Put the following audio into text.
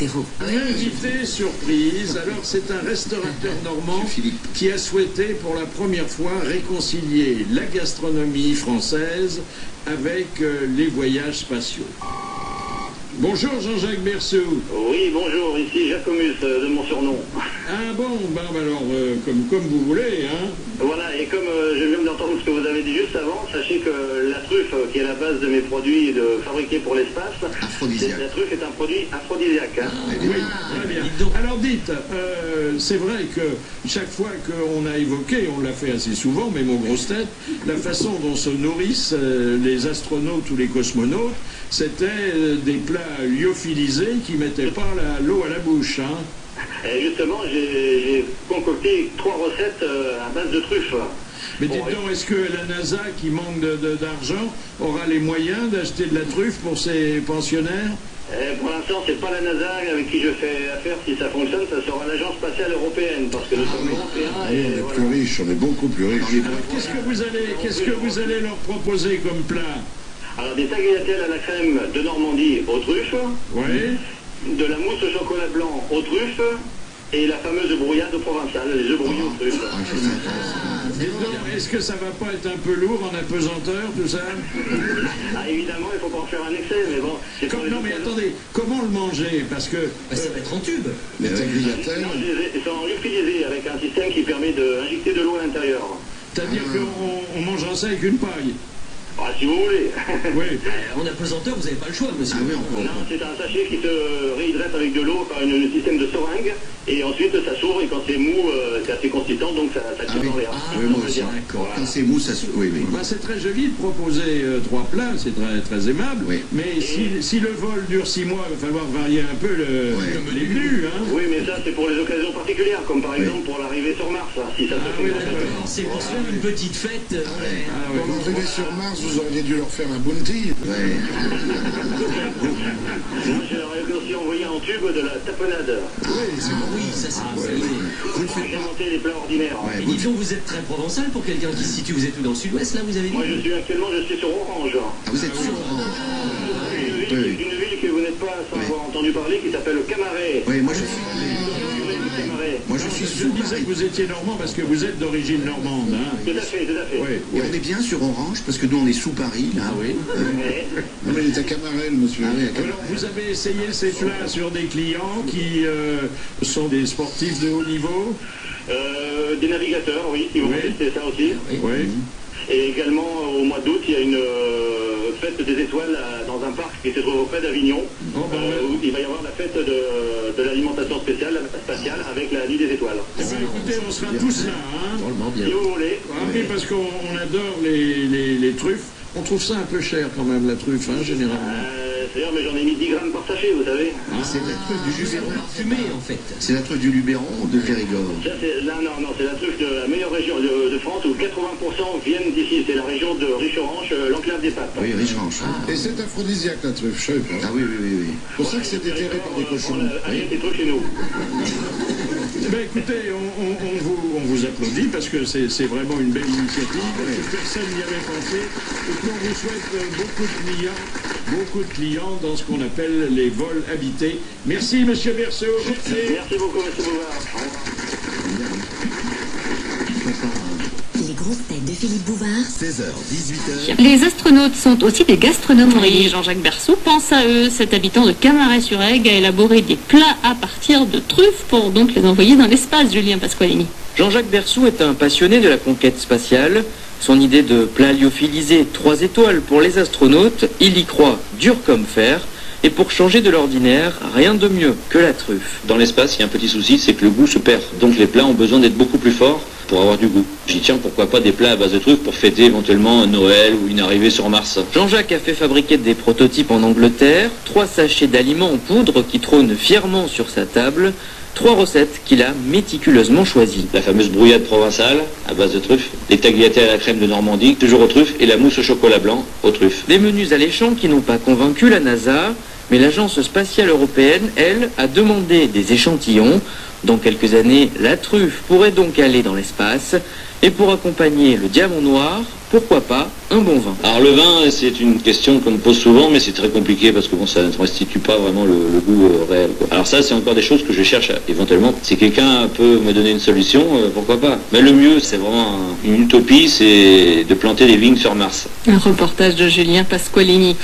Invité surprise, alors c'est un restaurateur normand qui a souhaité pour la première fois réconcilier la gastronomie française avec les voyages spatiaux. Bonjour Jean-Jacques Berceau. Oui, bonjour, ici Jacomus de mon surnom. Ah bon, alors comme vous voulez, hein. Voilà, et comme je viens d'entendre ce que vous avez dit juste avant, sachez que la truffe, qui est la base de mes produits fabriqués pour l'espace, la truffe est un produit aphrodisiaque. Hein. Oui, très bien. Alors dites, c'est vrai que chaque fois qu'on a évoqué, on l'a fait assez souvent, même aux grosses têtes, la façon dont se nourrissent les astronautes ou les cosmonautes, c'était des plats lyophilisés qui mettaient pas l'eau à la bouche, hein. Et justement, j'ai concocté 3 recettes à base de truffes. Mais dites donc, est-ce que la NASA, qui manque d'argent, aura les moyens d'acheter de la truffe pour ses pensionnaires? Pour l'instant, c'est pas la NASA avec qui je fais affaire. Si ça fonctionne, ça sera l'Agence spatiale européenne, parce que nous sommes européens. Et on est plus riches, on est beaucoup plus riches. Alors, qu'est-ce que vous allez leur proposer comme plat? Alors, des tagliatelles à la crème de Normandie aux truffes. Oui. De la mousse au chocolat blanc aux truffes et la fameuse brouillade provençale, les œufs brouillés aux truffes. Est-ce que ça va pas être un peu lourd en apesanteur, tout ça? Ah, évidemment, il ne faut pas en faire un excès, mais bon... Non, mais attendez, comment le manger? Parce que... ça va être en tube. Les tagliatelles... Non, ils sont lyophilisés avec un système qui permet d'injecter de l'eau à l'intérieur. C'est-à-dire qu'on mangera ça avec une paille? Ah, si vous voulez. Oui. En apesanteur, vous n'avez pas le choix, monsieur. Ah oui, non, c'est un sachet qui se réhydrate avec de l'eau par un système de seringue, et ensuite ça s'ouvre, et quand c'est mou, c'est assez consistant, donc ça tire dans l'air. Oui, moi aussi. D'accord. Quand c'est mou, ça se... Oui. Bah, c'est très joli de proposer 3 plats, c'est très, très aimable, oui. Mais si le vol dure 6 mois, il va falloir varier un peu les menus, hein. Oui, mais ça c'est pour les occasions particulières, comme par exemple pour l'arrivée sur Mars, si ça se fait. C'est pour se faire une petite fête. Pour l'arrivée sur Mars, vous auriez dû leur faire un bounty. Moi, je leur ai aussi envoyé en tube de la tapenade. Oui, ça c'est Vous faites inventer les plats ordinaires. Et dites donc, vous êtes très provençal pour quelqu'un qui se situe, vous êtes où dans le sud-ouest, là, vous avez dit? Moi, je suis sur Orange. Ah, vous êtes sur Orange. Une ville que vous n'êtes pas sans avoir entendu parler, qui s'appelle Camaret. Oui, moi je suis Je disais que vous étiez normand parce que vous êtes d'origine normande, hein. Tout à fait. Et on est bien sur Orange, parce que nous on est sous Paris, là. Ah oui. Non mais il est à Camarel, monsieur. Alors, vous avez essayé ces plats sur des clients qui sont des sportifs de haut niveau? Des navigateurs, oui, si vous voulez tester ça aussi. Oui. Et également, au mois d'août, il y a une fête des étoiles dans un parc qui se trouve auprès d'Avignon. Où il va y avoir la fête de l'alimentation spatiale avec la nuit des étoiles. Eh bien, écoutez, on sera tous là, hein. Si vous voulez. Oui, parce qu'on adore les truffes. On trouve ça un peu cher quand même, la truffe, hein, généralement. D'ailleurs, mais j'en ai mis 10 grammes par sachet, vous savez. C'est la truffe du Luberon. Fumé, en fait. C'est la truffe du Luberon ou de Périgord? Non, c'est la truffe de la meilleure région de France où 80% viennent d'ici. C'est la région de Richeranche, l'enclave des Papes. Oui, Richeranche. Et c'est aphrodisiaque la truffe, je sais pas. Ah oui. C'est pour ça que c'est déterré par des cochons. Achetez des trucs chez nous. Ben écoutez, on vous applaudit parce que c'est vraiment une belle initiative, parce que personne n'y avait pensé, et puis on vous souhaite beaucoup de clients dans ce qu'on appelle les vols habités. Merci Monsieur Berceau. Merci beaucoup, M. Bouvard. Les grosses têtes de Philippe Bouvard. 16h, 18h. Les astronautes sont aussi des gastronomes. Oui, Jean-Jacques Berceau pense à eux. Cet habitant de Camaret-sur-Aigle a élaboré des plats à partir de truffes pour donc les envoyer dans l'espace, Julien Pasqualini. Jean-Jacques Berceau est un passionné de la conquête spatiale. Son idée de plat lyophilisé 3 étoiles pour les astronautes, il y croit dur comme fer. Et pour changer de l'ordinaire, rien de mieux que la truffe. Dans l'espace, il y a un petit souci, c'est que le goût se perd. Donc les plats ont besoin d'être beaucoup plus forts pour avoir du goût. J'y tiens, pourquoi pas des plats à base de truffes pour fêter éventuellement Noël ou une arrivée sur Mars. Jean-Jacques a fait fabriquer des prototypes en Angleterre, 3 sachets d'aliments en poudre qui trônent fièrement sur sa table, 3 recettes qu'il a méticuleusement choisies. La fameuse brouillade provençale à base de truffes, les tagliatelles à la crème de Normandie, toujours aux truffes, et la mousse au chocolat blanc aux truffes. Des menus alléchants qui n'ont pas convaincu la NASA, mais l'agence spatiale européenne, elle, a demandé des échantillons Dans quelques années, la truffe pourrait donc aller dans l'espace. Et pour accompagner le diamant noir, pourquoi pas un bon vin? Alors le vin, c'est une question qu'on me pose souvent, mais c'est très compliqué parce que bon, ça ne restitue pas vraiment le goût réel, quoi. Alors ça, c'est encore des choses que je cherche éventuellement. Si quelqu'un peut me donner une solution, pourquoi pas. Mais le mieux, c'est vraiment une utopie, c'est de planter des vignes sur Mars. Un reportage de Julien Pasqualini.